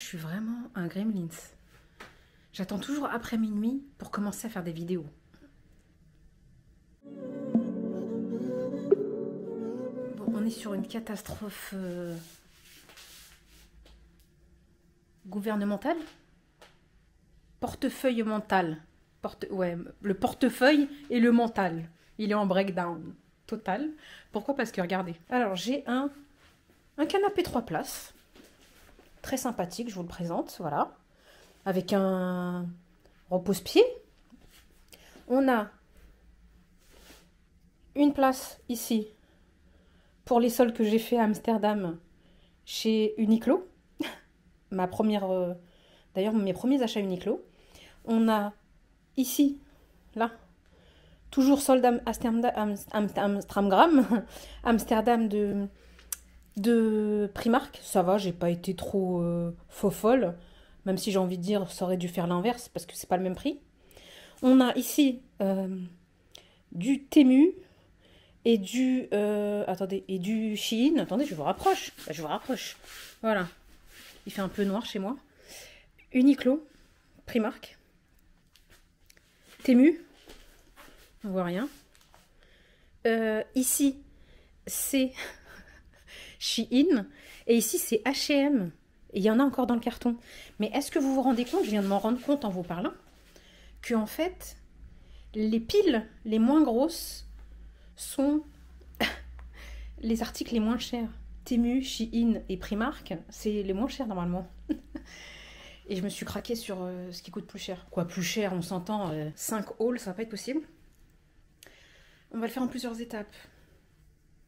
Je suis vraiment un gremlins. J'attends toujours après minuit pour commencer à faire des vidéos. Bon, on est sur une catastrophe gouvernementale. Portefeuille mental. Ouais, le portefeuille et le mental. Il est en breakdown total. Pourquoi? Parce que regardez. Alors j'ai un canapé 3 places. Très sympathique, je vous le présente. Voilà. Avec un repose-pied. On a une place ici pour les sols que j'ai fait à Amsterdam chez Uniqlo. D'ailleurs, mes premiers achats Uniqlo. On a ici, là, toujours solde Amsterdam de Primark. Ça va, j'ai pas été trop faux folle. Même si j'ai envie de dire, ça aurait dû faire l'inverse parce que c'est pas le même prix. On a ici du Temu et du Shein. Attendez, je vous rapproche. Je vous rapproche. Voilà. Il fait un peu noir chez moi. Uniqlo, Primark, Temu. On voit rien. Ici, c'est Shein. Et ici, c'est H&M. Et il y en a encore dans le carton. Mais est-ce que vous vous rendez compte, je viens de m'en rendre compte en vous parlant, que en fait, les piles les moins grosses sont les articles les moins chers. Temu, Shein et Primark, c'est les moins chers normalement. Et je me suis craquée sur ce qui coûte plus cher. Quoi, plus cher, on s'entend, 5 hauls, ça va pas être possible. On va le faire en plusieurs étapes.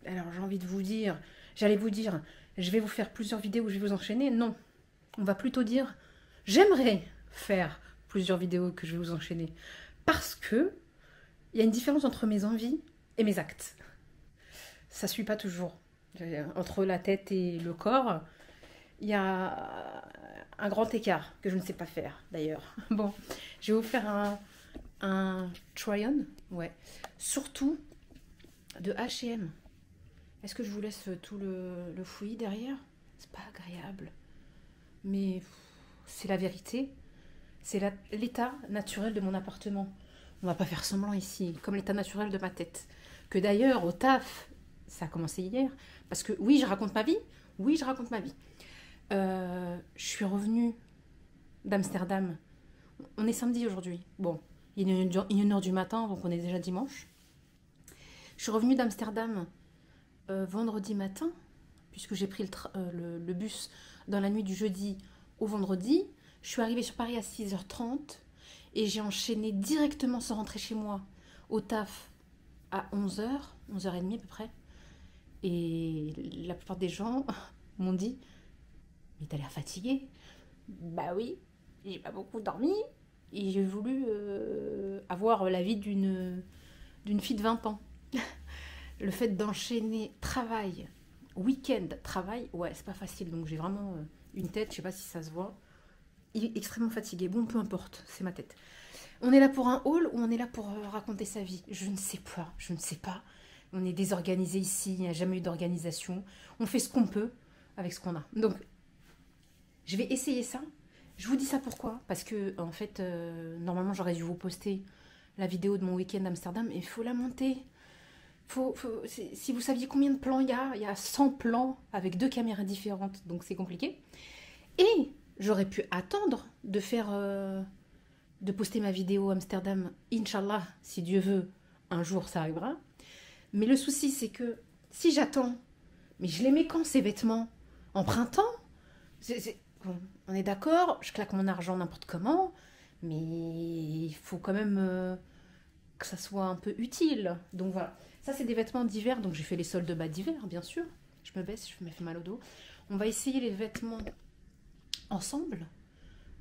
Alors j'ai envie de vous dire, j'allais vous dire, je vais vous faire plusieurs vidéos où je vais vous enchaîner. Non, on va plutôt dire, j'aimerais faire plusieurs vidéos que je vais vous enchaîner. Parce que il y a une différence entre mes envies et mes actes. Ça ne suit pas toujours. Entre la tête et le corps, il y a un grand écart que je ne sais pas faire d'ailleurs. Bon, je vais vous faire un try-on, ouais. Surtout de H&M. Est-ce que je vous laisse tout le fouillis derrière? C'est pas agréable. Mais c'est la vérité. C'est l'état naturel de mon appartement. On va pas faire semblant ici, comme l'état naturel de ma tête. Que d'ailleurs, au taf, ça a commencé hier. Parce que oui, je raconte ma vie. Oui, je raconte ma vie. Je suis revenue d'Amsterdam. On est samedi aujourd'hui. Bon, il est 1h du matin, donc on est déjà dimanche. Je suis revenue d'Amsterdam vendredi matin, puisque j'ai pris le bus dans la nuit du jeudi au vendredi. Je suis arrivée sur Paris à 6h30 et j'ai enchaîné directement sans rentrer chez moi au taf à 11h, 11h30 à peu près. Et la plupart des gens m'ont dit « Mais t'as l'air fatiguée ?» Bah oui, j'ai pas beaucoup dormi et j'ai voulu avoir la vie d'une fille de 20 ans. Le fait d'enchaîner travail, week-end, travail, ouais, c'est pas facile. Donc j'ai vraiment une tête, je sais pas si ça se voit, extrêmement fatiguée. Bon, peu importe, c'est ma tête. On est là pour un haul ou on est là pour raconter sa vie? Je ne sais pas, je ne sais pas. On est désorganisé ici, il n'y a jamais eu d'organisation. On fait ce qu'on peut avec ce qu'on a. Donc, je vais essayer ça. Je vous dis ça pourquoi? Parce que, en fait, normalement, j'aurais dû vous poster la vidéo de mon week-end à Amsterdam et il faut la monter. Si vous saviez combien de plans il y a 100 plans avec 2 caméras différentes, donc c'est compliqué. Et j'aurais pu attendre de de poster ma vidéo Amsterdam, Inch'Allah, si Dieu veut, un jour ça arrivera. Mais le souci, c'est que si j'attends, mais je les mets quand ces vêtements? En printemps? Bon, on est d'accord, je claque mon argent n'importe comment, mais il faut quand même que ça soit un peu utile. Donc voilà. Ça, c'est des vêtements d'hiver, donc j'ai fait les soldes bas d'hiver, bien sûr. Je me baisse, je me fais mal au dos. On va essayer les vêtements ensemble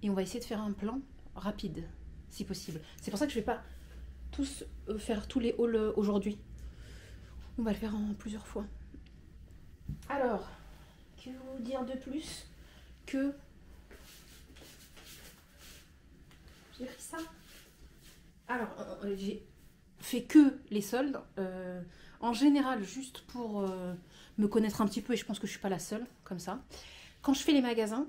et on va essayer de faire un plan rapide, si possible. C'est pour ça que je ne vais pas faire tous les hauls aujourd'hui. On va le faire en plusieurs fois. Alors, que vous dire de plus que j'ai pris ça? Alors, j'ai fait que les soldes, en général juste pour me connaître un petit peu, et je pense que je suis pas la seule comme ça. Quand je fais les magasins,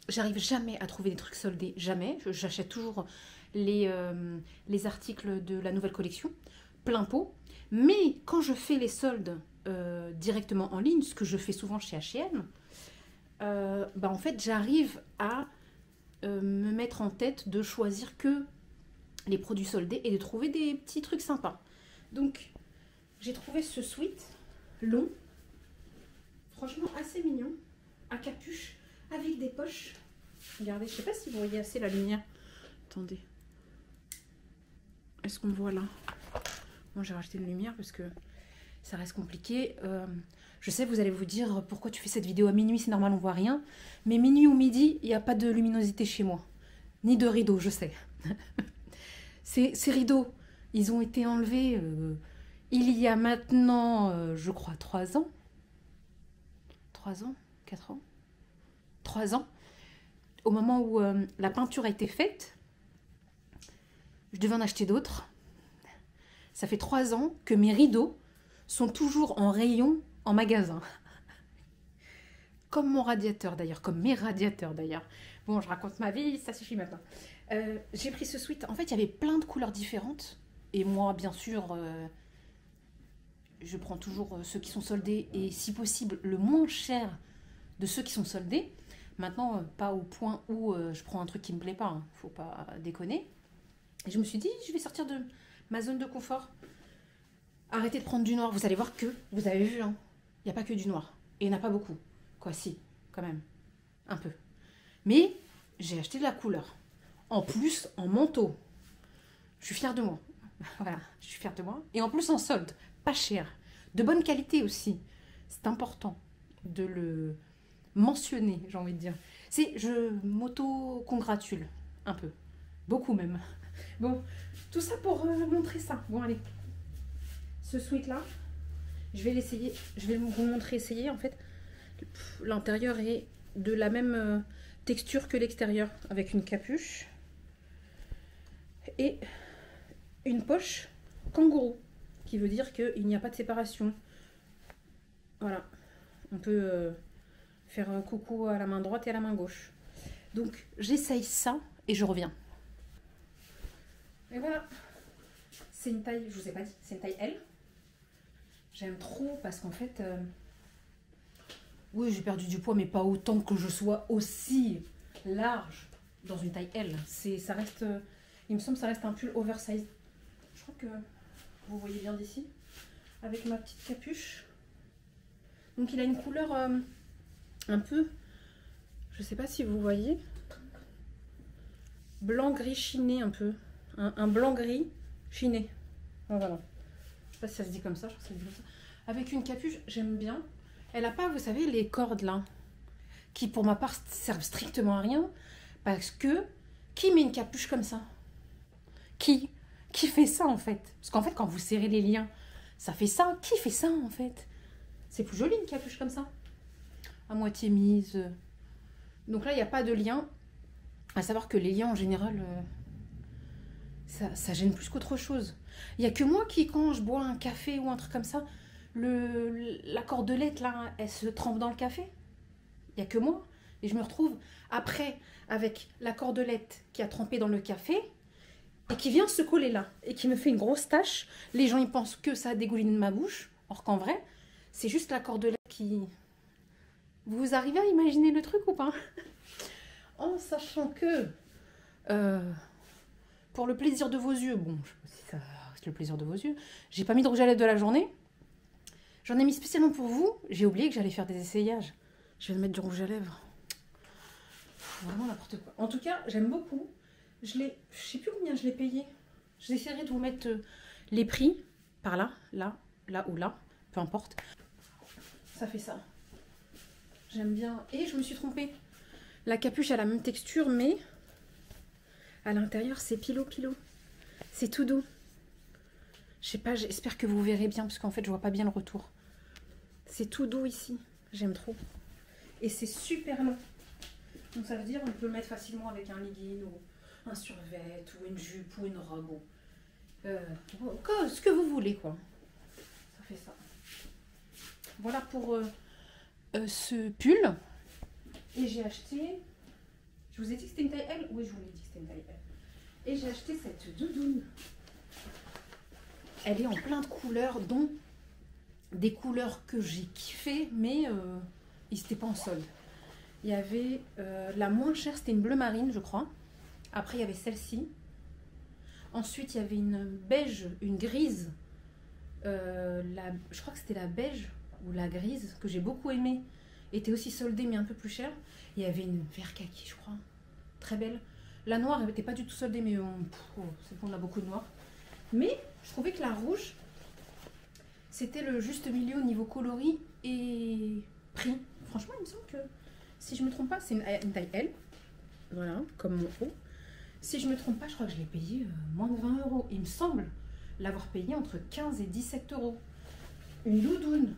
j'arrive jamais à trouver des trucs soldés, jamais. J'achète toujours les articles de la nouvelle collection, plein pot. Mais quand je fais les soldes directement en ligne, ce que je fais souvent chez H&M, en fait, j'arrive à me mettre en tête de choisir que les produits soldés et de trouver des petits trucs sympas. Donc, j'ai trouvé ce sweat long, franchement assez mignon, à capuche, avec des poches. Regardez, je sais pas si vous voyez assez la lumière. Attendez. Est-ce qu'on voit là? Bon, j'ai rajouté une lumière parce que ça reste compliqué. Je sais, vous allez vous dire, pourquoi tu fais cette vidéo à minuit? C'est normal, on voit rien. Mais minuit ou midi, il n'y a pas de luminosité chez moi. Ni de rideaux, je sais. Ces rideaux, ils ont été enlevés il y a maintenant, je crois, 3 ans. 3 ans? 4 ans? 3 ans. Au moment où la peinture a été faite, je devais en acheter d'autres. Ça fait 3 ans que mes rideaux sont toujours en rayon en magasin. Comme mon radiateur d'ailleurs, comme mes radiateurs d'ailleurs. Bon, je raconte ma vie, ça suffit maintenant. J'ai pris ce sweat. En fait, il y avait plein de couleurs différentes. Et moi, bien sûr, je prends toujours ceux qui sont soldés et si possible, le moins cher de ceux qui sont soldés. Maintenant, pas au point où je prends un truc qui me plaît pas. Hein. Faut pas déconner. Et je me suis dit, je vais sortir de ma zone de confort. Arrêtez de prendre du noir. Vous allez voir que, vous avez vu, hein, il n'y a pas que du noir. Et il n'y en a pas beaucoup. Quoi, si, quand même. Un peu. Mais j'ai acheté de la couleur. En plus, en manteau. Je suis fière de moi. Voilà, je suis fière de moi. Et en plus, en solde. Pas cher. De bonne qualité aussi. C'est important de le mentionner, j'ai envie de dire. Je m'auto-congratule. Un peu. Beaucoup même. Bon, tout ça pour montrer ça. Bon, allez. Ce sweat-là, je vais l'essayer. Je vais vous montrer essayer, en fait. L'intérieur est de la même texture que l'extérieur, avec une capuche et une poche kangourou, qui veut dire qu'il n'y a pas de séparation. Voilà, on peut faire coucou à la main droite et à la main gauche. Donc j'essaye ça et je reviens. Et voilà, c'est une taille, je vous ai pas dit, c'est une taille L. J'aime trop parce qu'en fait... oui, j'ai perdu du poids, mais pas autant que je sois aussi large dans une taille L. Ça reste, il me semble que ça reste un pull oversize. Je crois que vous voyez bien d'ici, avec ma petite capuche. Donc il a une couleur un peu, je sais pas si vous voyez, blanc-gris chiné un peu. Un blanc-gris chiné. Voilà. Je sais pas si ça se dit comme ça, je crois que ça se dit comme ça. Avec une capuche, j'aime bien. Elle n'a pas, vous savez, les cordes là, qui pour ma part servent strictement à rien, parce que qui met une capuche comme ça? Qui fait ça en fait? Parce qu'en fait, quand vous serrez les liens, ça fait ça. Qui fait ça en fait? C'est plus joli une capuche comme ça, à moitié mise. Donc là, il n'y a pas de lien. À savoir que les liens en général, ça gêne plus qu'autre chose. Il n'y a que moi qui, quand je bois un café ou un truc comme ça, la cordelette là, elle se trempe dans le café. Il n'y a que moi. Et je me retrouve après avec la cordelette qui a trempé dans le café et qui vient se coller là et qui me fait une grosse tache. Les gens ils pensent que ça dégouline de ma bouche, or qu'en vrai, c'est juste la cordelette qui... Vous arrivez à imaginer le truc ou pas? En sachant que pour le plaisir de vos yeux, bon, je sais pas si ça reste le plaisir de vos yeux, j'ai pas mis de rouge à lèvres de la journée. J'en ai mis spécialement pour vous. J'ai oublié que j'allais faire des essayages. Je vais mettre du rouge à lèvres. Vraiment n'importe quoi. En tout cas, j'aime beaucoup. Je sais plus combien je l'ai payé. J'essaierai de vous mettre les prix par là, là, là ou là. Peu importe. Ça fait ça. J'aime bien. Et je me suis trompée. La capuche a la même texture, mais à l'intérieur, c'est pilo-pilo. C'est tout doux. Je sais pas, j'espère que vous verrez bien, parce qu'en fait, je vois pas bien le retour. C'est tout doux ici. J'aime trop. Et c'est super long. Donc ça veut dire on peut le mettre facilement avec un legging ou un survêt ou une jupe ou une robe. Ce que vous voulez, quoi. Ça fait ça. Voilà pour ce pull. Et j'ai acheté Je vous ai dit que c'était une taille L? Oui, je vous l'ai dit que c'était une taille L. Et j'ai acheté cette doudoune. Elle est en plein de couleurs, dont des couleurs que j'ai kiffé, mais ils n'étaient pas en solde. Il y avait la moins chère, c'était une bleu marine, je crois. Après, il y avait celle-ci. Ensuite, il y avait une beige, une grise. Je crois que c'était la beige ou la grise, que j'ai beaucoup aimée. Était aussi soldée, mais un peu plus chère. Il y avait une vert kaki, je crois. Très belle. La noire, elle n'était pas du tout soldée, mais c'est bon, on a beaucoup de noir. Mais je trouvais que la rouge, c'était le juste milieu au niveau coloris et prix. Franchement, il me semble que, si je ne me trompe pas, c'est une taille L. Voilà, comme mon haut. Si je ne me trompe pas, je crois que je l'ai payé moins de 20 €. Il me semble l'avoir payé entre 15 et 17 €. Une doudoune.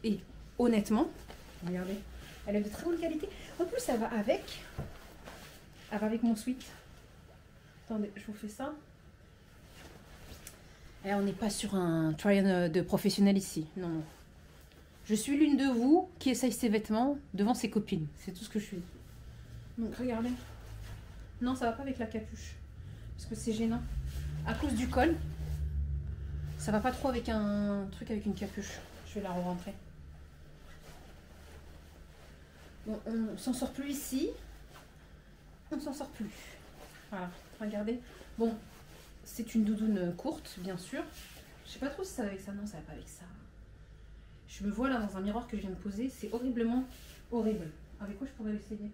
Et honnêtement, regardez, elle est de très bonne qualité. En plus, elle va avec mon sweat. Attendez, je vous fais ça. Et on n'est pas sur un try-on de professionnel ici. Non, non. Je suis l'une de vous qui essaye ses vêtements devant ses copines. C'est tout ce que je suis. Donc, regardez. Non, ça va pas avec la capuche. Parce que c'est gênant. À cause du col, ça va pas trop avec un truc avec une capuche. Je vais la re-rentrer. Bon, on s'en sort plus ici. On s'en sort plus. Voilà, regardez. Bon, c'est une doudoune courte, bien sûr. Je sais pas trop si ça va avec ça. Non, ça va pas avec ça. Je me vois là dans un miroir que je viens de poser. C'est horriblement horrible. Avec quoi je pourrais l'essayer?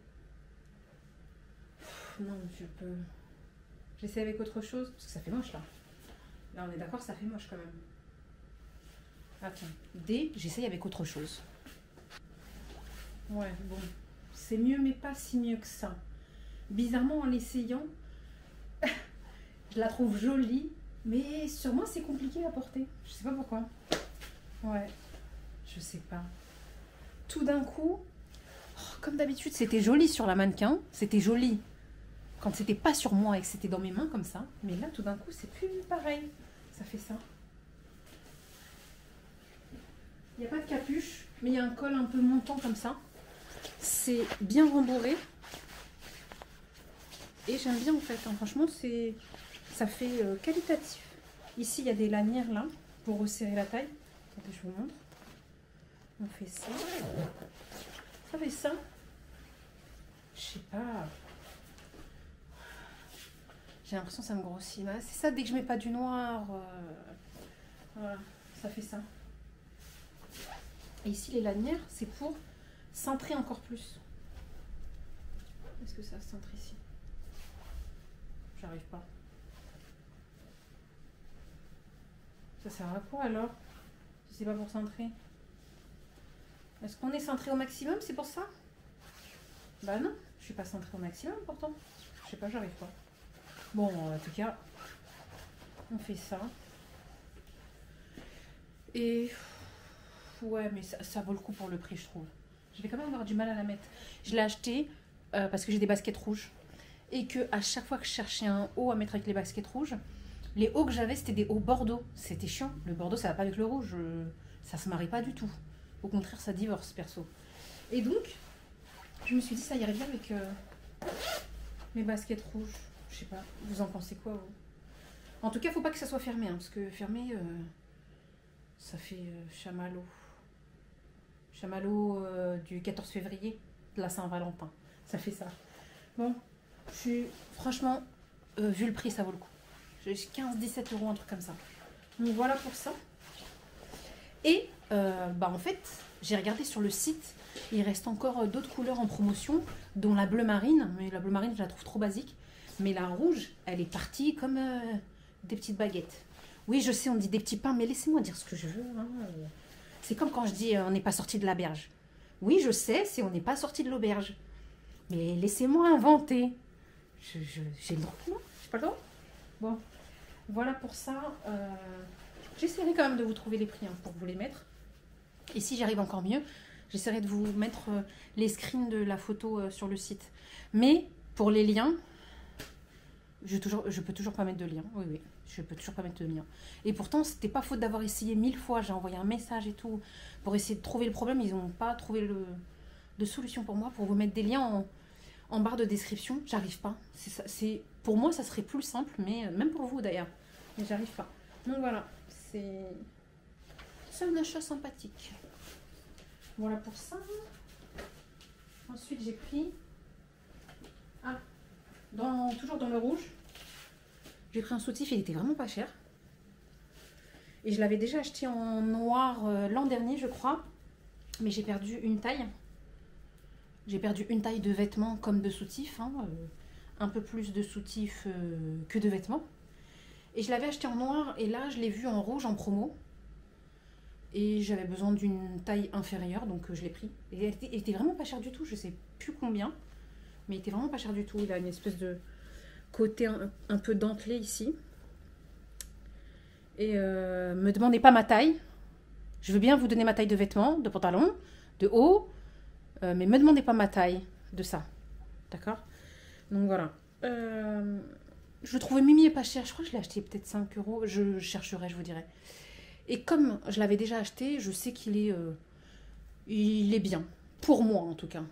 Non, je peux... J'essaie avec autre chose. Parce que ça fait moche là. Là, on est d'accord, ça fait moche quand même. Attends. D, j'essaye avec autre chose. Ouais, bon. C'est mieux, mais pas si mieux que ça. Bizarrement, en l'essayant, je la trouve jolie, mais sur moi, c'est compliqué à porter. Je sais pas pourquoi. Ouais, je sais pas. Tout d'un coup, comme d'habitude, c'était joli sur la mannequin. C'était joli quand c'était pas sur moi et que c'était dans mes mains comme ça. Mais là, tout d'un coup, c'est plus pareil. Ça fait ça. Il n'y a pas de capuche, mais il y a un col un peu montant comme ça. C'est bien rembourré. Et j'aime bien en fait. Hein. Franchement, ça fait qualitatif. Ici, il y a des lanières là pour resserrer la taille. Attendez, je vous montre. On fait ça. Ça fait ça. Je sais pas. J'ai l'impression que ça me grossit. C'est ça, dès que je mets pas du noir. Voilà, ça fait ça. Et ici, les lanières, c'est pour centrer encore plus. Est-ce que ça se centre ici? J'arrive pas. Ça sert à quoi alors? Si c'est pas pour centrer. Est-ce qu'on est centré au maximum? C'est pour ça? Bah non, je suis pas centrée au maximum pourtant. Je sais pas, j'arrive pas. Bon, en tout cas, on fait ça. Et ouais, mais ça vaut le coup pour le prix, je trouve. Je vais quand même avoir du mal à la mettre. Je l'ai acheté parce que j'ai des baskets rouges. Et que à chaque fois que je cherchais un haut à mettre avec les baskets rouges, les hauts que j'avais, c'était des hauts bordeaux. C'était chiant. Le bordeaux, ça va pas avec le rouge. Ça se marie pas du tout. Au contraire, ça divorce, perso. Et donc, je me suis dit, ça irait bien avec mes baskets rouges. Je sais pas, vous en pensez quoi, vous? En tout cas, faut pas que ça soit fermé, hein, parce que fermé, ça fait chamallow. Chamallow du 14 février, de la Saint-Valentin. Ça fait ça. Bon, franchement, vu le prix, ça vaut le coup. J'ai 15-17 €, un truc comme ça. Donc voilà pour ça. Et en fait, j'ai regardé sur le site, il reste encore d'autres couleurs en promotion, dont la bleu marine. Mais la bleu marine, je la trouve trop basique. Mais la rouge, elle est partie comme des petites baguettes. Oui, je sais, on dit des petits pains, mais laissez-moi dire ce que je veux. Hein. C'est comme quand je dis on n'est pas sorti de la berge. Oui, je sais, c'est on n'est pas sorti de l'auberge. Mais laissez-moi inventer. J'ai le droit, non? J'ai pas le droit? Bon, voilà pour ça. J'essaierai quand même de vous trouver les prix hein, pour vous les mettre. Et si j'arrive encore mieux, j'essaierai de vous mettre les screens de la photo sur le site. Mais pour les liens, je peux toujours pas mettre de lien. Oui, oui, je peux toujours pas mettre de lien. Et pourtant, c'était pas faute d'avoir essayé 1000 fois. J'ai envoyé un message et tout pour essayer de trouver le problème. Ils n'ont pas trouvé de solution pour moi pour vous mettre des liens en barre de description. J'arrive pas. Pour moi, ça serait plus simple, mais même pour vous d'ailleurs. Mais j'arrive pas. Donc voilà, c'est un achat sympathique. Voilà pour ça. Ensuite, j'ai pris... Ah, toujours dans le rouge. J'ai pris un soutif, il était vraiment pas cher. Et je l'avais déjà acheté en noir l'an dernier, je crois. Mais j'ai perdu une taille. J'ai perdu une taille de vêtements comme de soutif. Hein, un peu plus de soutif que de vêtements. Et je l'avais acheté en noir. Et là, je l'ai vu en rouge en promo. Et j'avais besoin d'une taille inférieure. Donc je l'ai pris. Et il était vraiment pas cher du tout. Je sais plus combien. Mais il était vraiment pas cher du tout. Il a une espèce de côté un peu dentelé ici. Et me demandez pas ma taille. Je veux bien vous donner ma taille de vêtements, de pantalon, de haut. Mais me demandez pas ma taille de ça. D'accord? Donc voilà. Je le trouvais mimi et pas cher. Je crois que je l'ai acheté peut-être 5 euros. Je chercherai, je vous dirai. Et comme je l'avais déjà acheté, je sais qu'il est, il est bien. Pour moi en tout cas.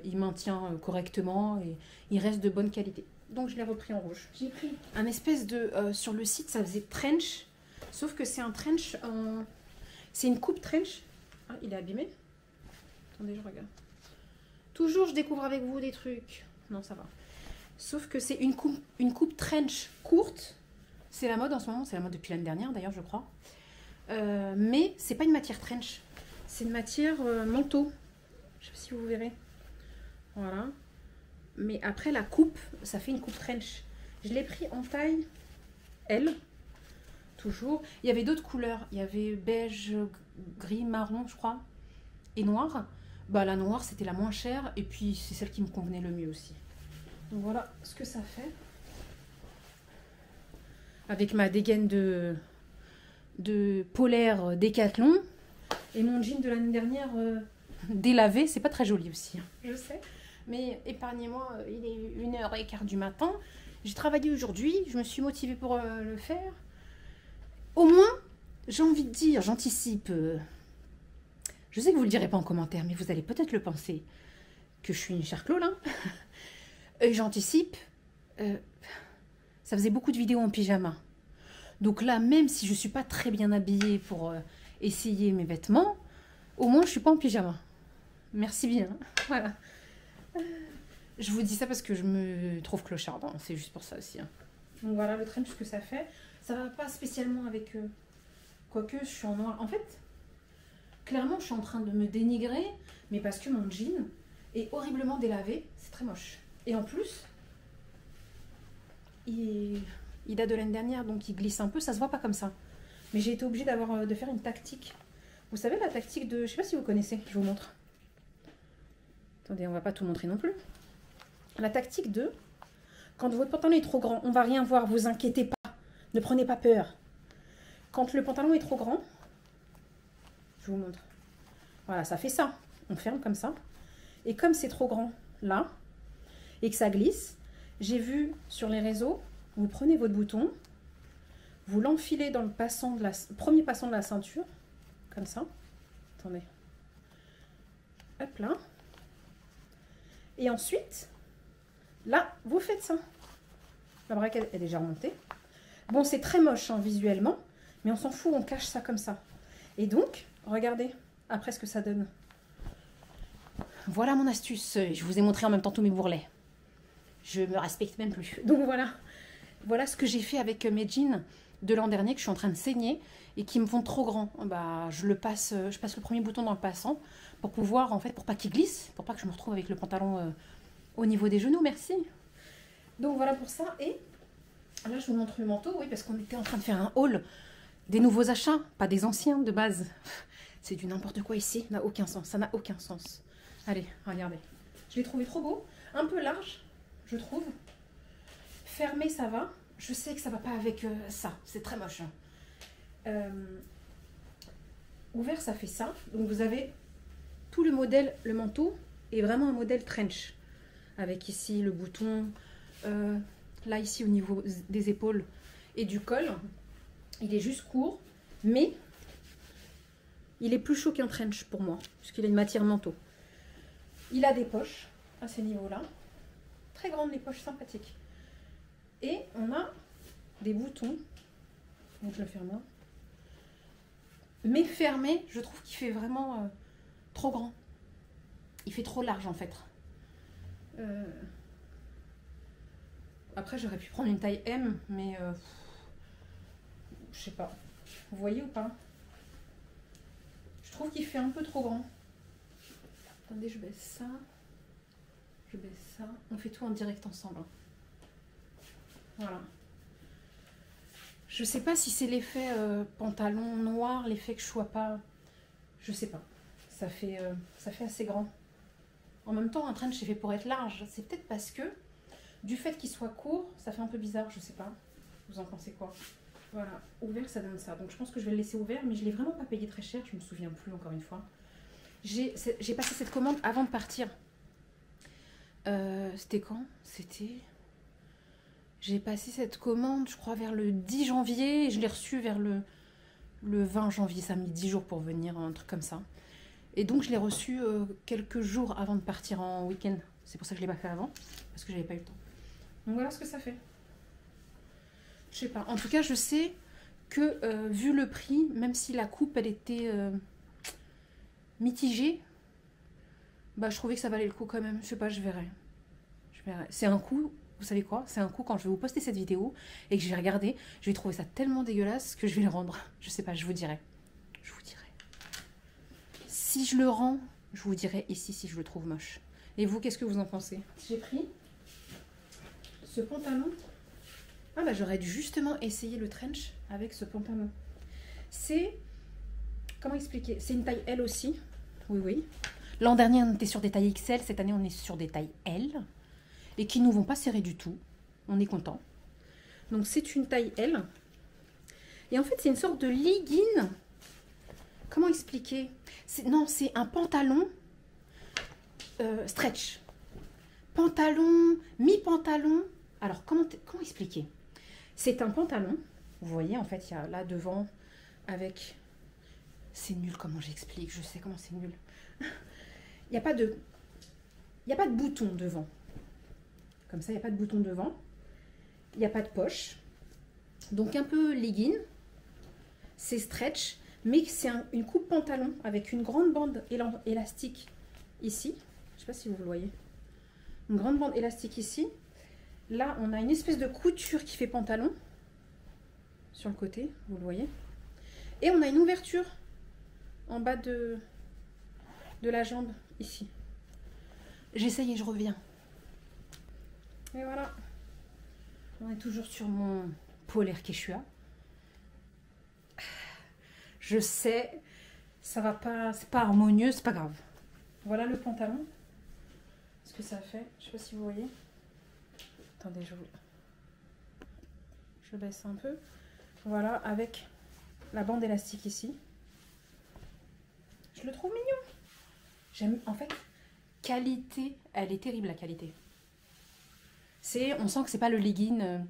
Il maintient correctement et il reste de bonne qualité. Donc je l'ai repris en rouge. J'ai pris un espèce de... sur le site, ça faisait trench. Sauf que c'est un trench en... C'est une coupe trench. Ah, il est abîmé. Attendez, je regarde. Toujours, je découvre avec vous des trucs. Non, ça va. Sauf que c'est une coupe trench courte. C'est la mode en ce moment. C'est la mode depuis l'année dernière, d'ailleurs, je crois. Mais c'est pas une matière trench. C'est une matière manteau. Je sais pas si vous verrez. Voilà. Mais après, la coupe, ça fait une coupe trench. Je l'ai pris en taille L. Toujours. Il y avait d'autres couleurs. Il y avait beige, gris, marron, je crois. Et noir. Bah, la noire, c'était la moins chère. Et puis, c'est celle qui me convenait le mieux aussi. Donc, voilà ce que ça fait. Avec ma dégaine de polaire Décathlon. Et mon jean de l'année dernière délavé. C'est pas très joli aussi. Hein, je sais. Mais épargnez-moi, il est 1h15 du matin. J'ai travaillé aujourd'hui. Je me suis motivée pour le faire. Au moins, j'ai envie de dire, j'anticipe... je sais que vous ne le direz pas en commentaire, mais vous allez peut-être le penser, que je suis une chère Clole. Hein. Et j'anticipe, ça faisait beaucoup de vidéos en pyjama. Donc là, même si je ne suis pas très bien habillée pour essayer mes vêtements, au moins je ne suis pas en pyjama. Merci bien. Voilà. Je vous dis ça parce que je me trouve clocharde. Hein. C'est juste pour ça aussi. Hein. Donc voilà le trench que ça fait. Ça va pas spécialement avec... quoique, je suis en noir. En fait... Clairement, je suis en train de me dénigrer, mais parce que mon jean est horriblement délavé. C'est très moche. Et en plus, il date de l'année dernière, donc il glisse un peu. Ça se voit pas comme ça. Mais j'ai été obligée de faire une tactique. Vous savez, la tactique de... Je sais pas si vous connaissez, je vous montre. Attendez, on va pas tout montrer non plus. La tactique de... Quand votre pantalon est trop grand, on va rien voir, vous inquiétez pas. Ne prenez pas peur. Quand le pantalon est trop grand... Je vous montre. Voilà, ça fait ça. On ferme comme ça. Et comme c'est trop grand là, et que ça glisse, j'ai vu sur les réseaux, vous prenez votre bouton, vous l'enfilez dans le premier passant de la ceinture, comme ça. Attendez. Hop là. Et ensuite, là, vous faites ça. La braquette est déjà remontée. Bon, c'est très moche hein, visuellement, mais on s'en fout, on cache ça comme ça. Et donc... Regardez, après ce que ça donne. Voilà mon astuce. Je vous ai montré en même temps tous mes bourrelets. Je me respecte même plus. Donc voilà. Voilà ce que j'ai fait avec mes jeans de l'an dernier que je suis en train de saigner et qui me font trop grand. Bah, je passe le premier bouton dans le passant pour pouvoir, en fait, pour pas qu'il glisse, pour pas que je me retrouve avec le pantalon au niveau des genoux. Merci. Donc voilà pour ça. Et là, je vous montre le manteau, oui, parce qu'on était en train de faire un haul des nouveaux achats, pas des anciens de base. C'est du n'importe quoi ici, ça n'a aucun sens, ça n'a aucun sens. Allez, regardez. Je l'ai trouvé trop beau, un peu large, je trouve. Fermé, ça va. Je sais que ça va pas avec ça, c'est très moche. Ouvert, ça fait ça. Donc vous avez tout le modèle, le manteau, est vraiment un modèle trench. Avec ici le bouton, là ici au niveau des épaules et du col. Il est juste court, mais il est plus chaud qu'un trench pour moi, puisqu'il a une matière manteau. Il a des poches à ce niveau-là. très grandes, les poches sympathiques. Et on a des boutons. Donc je le ferme là. Mais fermé, je trouve qu'il fait vraiment trop grand. Il fait trop large en fait. Après j'aurais pu prendre une taille M, mais je sais pas. Vous voyez ou pas? Je trouve qu'il fait un peu trop grand. Attendez, je baisse ça. Je baisse ça. On fait tout en direct ensemble. Voilà. Je sais pas si c'est l'effet pantalon noir, l'effet que je sois pas... Je sais pas. Ça fait assez grand. En même temps, un trench est fait pour être large. C'est peut-être parce que, du fait qu'il soit court, ça fait un peu bizarre, je sais pas. Vous en pensez quoi? Voilà, ouvert, ça donne ça. Donc je pense que je vais le laisser ouvert, mais je l'ai vraiment pas payé très cher, je me souviens plus encore une fois. J'ai passé cette commande avant de partir. C'était quand? J'ai passé cette commande, je crois, vers le 10 janvier et je l'ai reçue vers le 20 janvier. Ça a mis 10 jours pour venir, un truc comme ça. Et donc, je l'ai reçue quelques jours avant de partir en week-end. C'est pour ça que je ne l'ai pas fait avant, parce que j'avais pas eu le temps. Donc, voilà ce que ça fait. Je sais pas. En tout cas, je sais que, vu le prix, même si la coupe, elle était mitigée, bah, je trouvais que ça valait le coup quand même. Je sais pas, je verrai. C'est un coup... Vous savez quoi? C'est un coup quand je vais vous poster cette vidéo et que je vais regarder, je vais trouver ça tellement dégueulasse que je vais le rendre. Je sais pas, je vous dirai. Je vous dirai. Si je le rends, je vous dirai ici si je le trouve moche. Et vous, qu'est-ce que vous en pensez? J'ai pris ce pantalon. Ah bah j'aurais dû justement essayer le trench avec ce pantalon. C'est... Comment expliquer? C'est une taille L aussi. Oui, oui. L'an dernier, on était sur des tailles XL. Cette année, on est sur des tailles L. Et qui ne nous vont pas serrer du tout. On est content. Donc c'est une taille L. Et en fait c'est une sorte de legging. Comment expliquer? Non, c'est un pantalon stretch. Pantalon, mi-pantalon. Alors comment expliquer? C'est un pantalon. Vous voyez en fait il y a là devant avec... C'est nul comment j'explique. Je sais comment c'est nul. Il n'y a pas de bouton devant. Comme ça, il n'y a pas de bouton devant. Il n'y a pas de poche. Donc un peu legging. C'est stretch. Mais c'est une coupe pantalon avec une grande bande élastique ici. Je ne sais pas si vous le voyez. Une grande bande élastique ici. Là, on a une espèce de couture qui fait pantalon. Sur le côté, vous le voyez. Et on a une ouverture en bas de la jambe ici. J'essaye et je reviens. Et voilà, on est toujours sur mon polaire Quechua. Je sais, ça va pas, c'est pas harmonieux, c'est pas grave. Voilà le pantalon. Ce que ça fait, je sais pas si vous voyez. Attendez, je baisse un peu. Voilà, avec la bande élastique ici. Je le trouve mignon. J'aime, en fait, qualité, elle est terrible la qualité. On sent que c'est pas le legging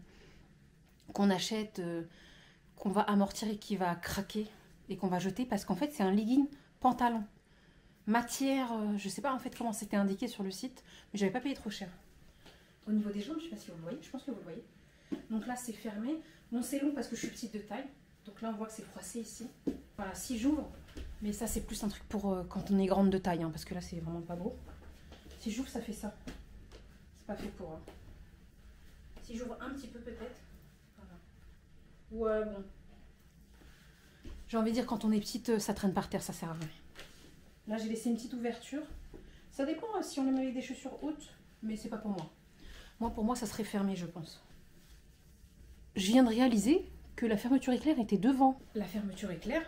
qu'on achète, qu'on va amortir et qui va craquer et qu'on va jeter, parce qu'en fait c'est un legging pantalon. Matière, je sais pas en fait comment c'était indiqué sur le site, mais j'avais pas payé trop cher. Au niveau des jambes, je sais pas si vous le voyez, je pense que vous le voyez. Donc là c'est fermé. Bon, c'est long parce que je suis petite de taille, donc là on voit que c'est froissé ici. Voilà, si j'ouvre, mais ça c'est plus un truc pour quand on est grande de taille, hein, parce que là c'est vraiment pas beau. Si j'ouvre, ça fait ça. C'est pas fait pour... Si j'ouvre un petit peu peut-être. Voilà. Ouais, bon. J'ai envie de dire, quand on est petite, ça traîne par terre, ça sert à rien. Là, j'ai laissé une petite ouverture. Ça dépend si on le met avec des chaussures hautes, mais c'est pas pour moi. Moi, pour moi, ça serait fermé, je pense. Je viens de réaliser que la fermeture éclair était devant. La fermeture éclair?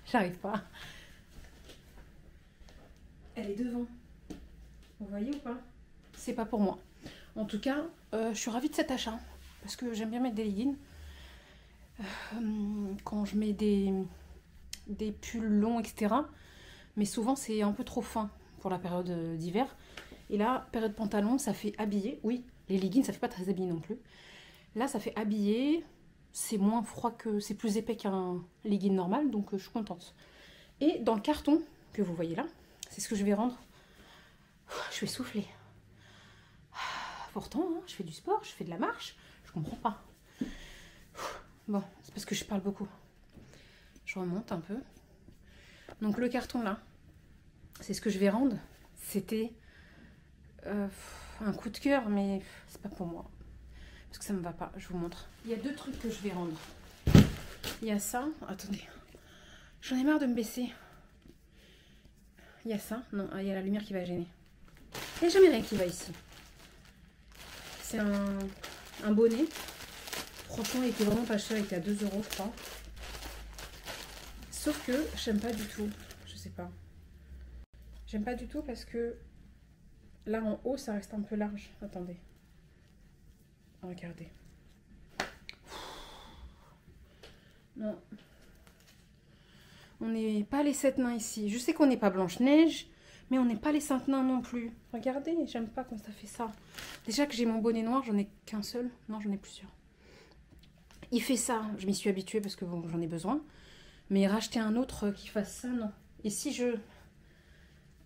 J'arrive pas. Elle est devant. Vous voyez ou pas? C'est pas pour moi. En tout cas, je suis ravie de cet achat. Parce que j'aime bien mettre des leggings. Quand je mets des pulls longs, etc. Mais souvent, c'est un peu trop fin pour la période d'hiver. Et là, période pantalon, ça fait habiller. Oui, les leggings, ça fait pas très habillé non plus. Là, ça fait habiller. C'est moins froid que... C'est plus épais qu'un legging normal. Donc, je suis contente. Et dans le carton que vous voyez là, c'est ce que je vais rendre. Je vais souffler. Pourtant, hein, je fais du sport, je fais de la marche. Je comprends pas. Bon, c'est parce que je parle beaucoup. Je remonte un peu. Donc le carton là, c'est ce que je vais rendre. C'était un coup de cœur, mais c'est pas pour moi. Parce que ça me va pas, je vous montre. Il y a 2 trucs que je vais rendre. Il y a ça. Attendez. J'en ai marre de me baisser. Il y a ça. Non, il y a la lumière qui va gêner. Il n'y a jamais rien qui va ici. C'est un bonnet. Franchement, il était vraiment pas cher. Il était à 2 €, je crois. Sauf que j'aime pas du tout. Je sais pas. J'aime pas du tout parce que là en haut, ça reste un peu large. Attendez. Regardez. Non. On n'est pas les 7 nains ici. Je sais qu'on n'est pas Blanche-Neige, mais on n'est pas les 5 nains non plus. Regardez, j'aime pas quand ça fait ça. Déjà que j'ai mon bonnet noir, j'en ai qu'un seul. Non, j'en ai plusieurs. Il fait ça, je m'y suis habituée parce que bon, j'en ai besoin. Mais racheter un autre qui fasse ça, non. Et si je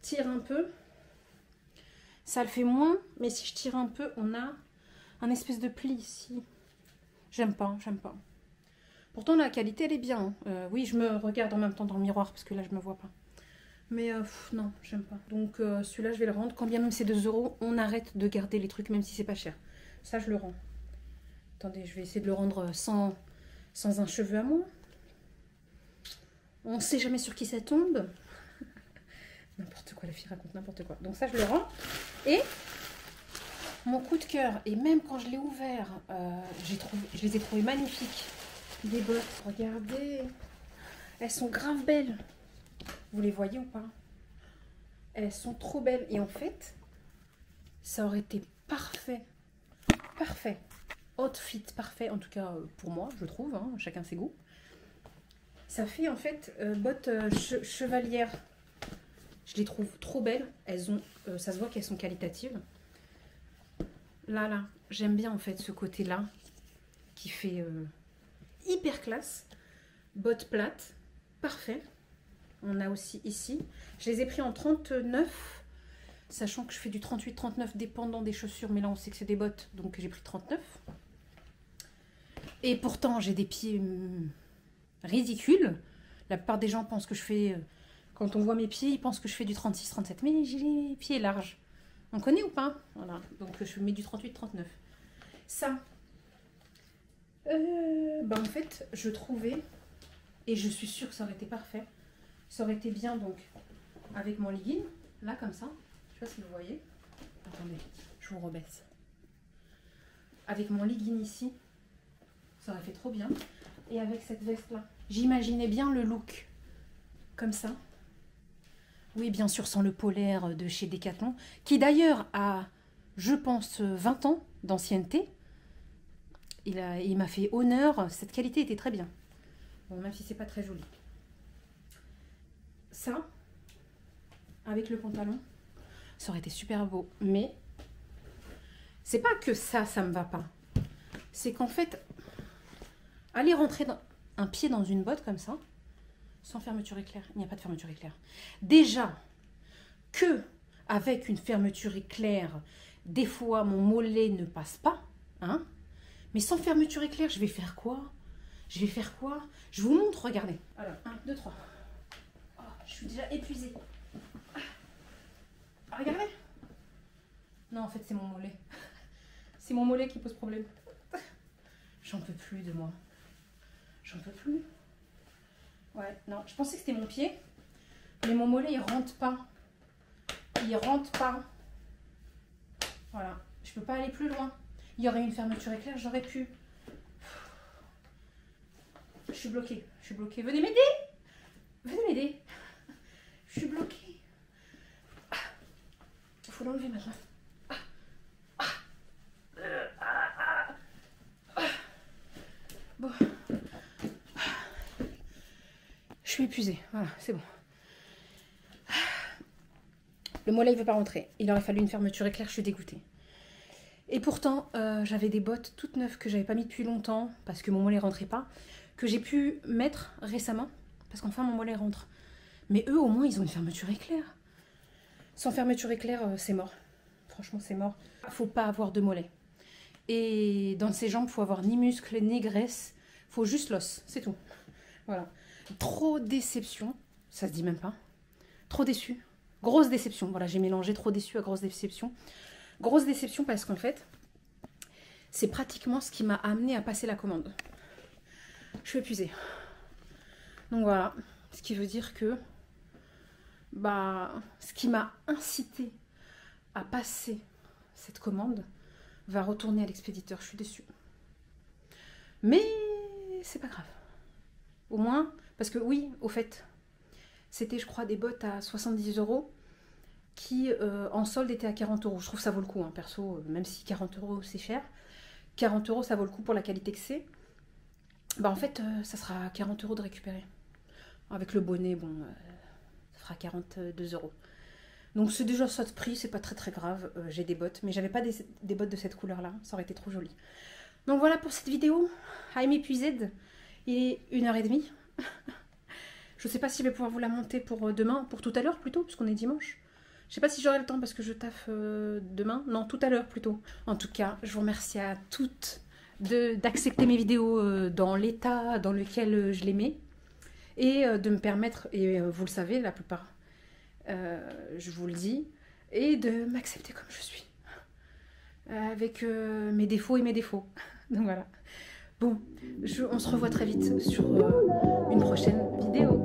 tire un peu, ça le fait moins. Mais si je tire un peu, on a un espèce de pli ici. J'aime pas, j'aime pas. Pourtant, la qualité, elle est bien. Hein. Oui, je me regarde en même temps dans le miroir parce que là, je me vois pas. Mais non, j'aime pas. Donc, celui-là, je vais le rendre. Quand bien même c'est 2 €, on arrête de garder les trucs, même si c'est pas cher. Ça, je le rends. Attendez, je vais essayer de le rendre sans un cheveu à moi. On sait jamais sur qui ça tombe. N'importe quoi, la fille raconte n'importe quoi. Donc ça, je le rends. Et mon coup de cœur, et même quand je l'ai ouvert, je les ai trouvés magnifiques. Des bottes, regardez. Elles sont grave belles. Vous les voyez ou pas? Elles sont trop belles. Et en fait, ça aurait été parfait. Parfait. Outfit parfait, en tout cas pour moi, je trouve. Hein, chacun ses goûts. Ça fait en fait bottes chevalières. Je les trouve trop belles. Elles ont, ça se voit qu'elles sont qualitatives. Là, j'aime bien en fait ce côté-là qui fait hyper classe. Bottes plates, parfait. On a aussi ici. Je les ai pris en 39, sachant que je fais du 38-39 dépendant des chaussures. Mais là, on sait que c'est des bottes, donc j'ai pris 39. Et pourtant, j'ai des pieds ridicules. La plupart des gens pensent que je fais... quand on voit mes pieds, ils pensent que je fais du 36-37. Mais j'ai les pieds larges. On connaît ou pas? Voilà. Donc, je mets du 38-39. Ça, en fait, je trouvais... Et je suis sûre que ça aurait été parfait. Ça aurait été bien, donc, avec mon legging. Là, comme ça. Je sais pas si vous voyez. Attendez, je vous rebaisse. Avec mon legging ici. Ça aurait fait trop bien. Et avec cette veste-là. J'imaginais bien le look. Comme ça. Oui, bien sûr, sans le polaire de chez Decathlon. Qui d'ailleurs a, je pense, 20 ans d'ancienneté. Il m'a fait honneur. Cette qualité était très bien. Bon, même si c'est pas très joli. Ça, avec le pantalon, ça aurait été super beau. Mais, c'est pas que ça me va pas. C'est qu'en fait, aller rentrer un pied dans une botte comme ça, sans fermeture éclair, il n'y a pas de fermeture éclair. Déjà, que avec une fermeture éclair, des fois mon mollet ne passe pas, hein. Mais sans fermeture éclair, je vais faire quoi? Je vais faire quoi? Je vous montre, regardez. Alors, 1, 2, 3. Oh, je suis déjà épuisée. Ah, regardez. Non, en fait, c'est mon mollet. C'est mon mollet qui pose problème. J'en peux plus de moi. J'en peux plus. Ouais, non, je pensais que c'était mon pied. Mais mon mollet, il rentre pas. Il rentre pas. Voilà. Je peux pas aller plus loin. Il y aurait une fermeture éclair, j'aurais pu. Je suis bloquée. Je suis bloquée. Venez m'aider. Venez m'aider. Je suis bloquée. Il faut l'enlever maintenant. Bon. Je suis épuisée. Voilà, c'est bon. Le mollet, il ne veut pas rentrer. Il aurait fallu une fermeture éclair, je suis dégoûtée. Et pourtant, j'avais des bottes toutes neuves que j'avais pas mis depuis longtemps parce que mon mollet rentrait pas, que j'ai pu mettre récemment parce qu'enfin mon mollet rentre. Mais eux, au moins, ils ont une fermeture éclair. Sans fermeture éclair, c'est mort. Franchement, c'est mort. Faut pas avoir de mollets. Et dans ses jambes, faut avoir ni muscles, ni graisse. Faut juste l'os, c'est tout. Voilà. Trop déception. Ça se dit même pas. Trop déçu. Grosse déception. Voilà, j'ai mélangé trop déçu à grosse déception. Grosse déception parce qu'en fait, c'est pratiquement ce qui m'a amené à passer la commande. Je suis épuisée. Donc voilà. Ce qui veut dire que ce qui m'a incité à passer cette commande va retourner à l'expéditeur. Je suis déçue. Mais c'est pas grave. Au moins, parce que oui, au fait, c'était je crois des bottes à 70 € qui en solde étaient à 40 €. Je trouve que ça vaut le coup, hein, perso, même si 40 € c'est cher. 40 € ça vaut le coup pour la qualité que c'est. En fait, ça sera 40 € de récupérer. Avec le bonnet, bon, ça fera 42 €. Donc c'est déjà ça de prix, c'est pas très très grave. J'ai des bottes, mais j'avais pas des bottes de cette couleur-là, ça aurait été trop joli. Donc voilà pour cette vidéo. I'm épuisée. Il est 1h30. Je sais pas si je vais pouvoir vous la monter pour demain, pour tout à l'heure plutôt, puisqu'on est dimanche. Je sais pas si j'aurai le temps parce que je taffe demain. Non, tout à l'heure plutôt. En tout cas, je vous remercie à toutes d'accepter mes vidéos dans l'état dans lequel je les mets. Et de me permettre, et vous le savez la plupart, je vous le dis, et de m'accepter comme je suis. Avec mes défauts et mes défauts. Donc voilà. Bon, on se revoit très vite sur une prochaine vidéo.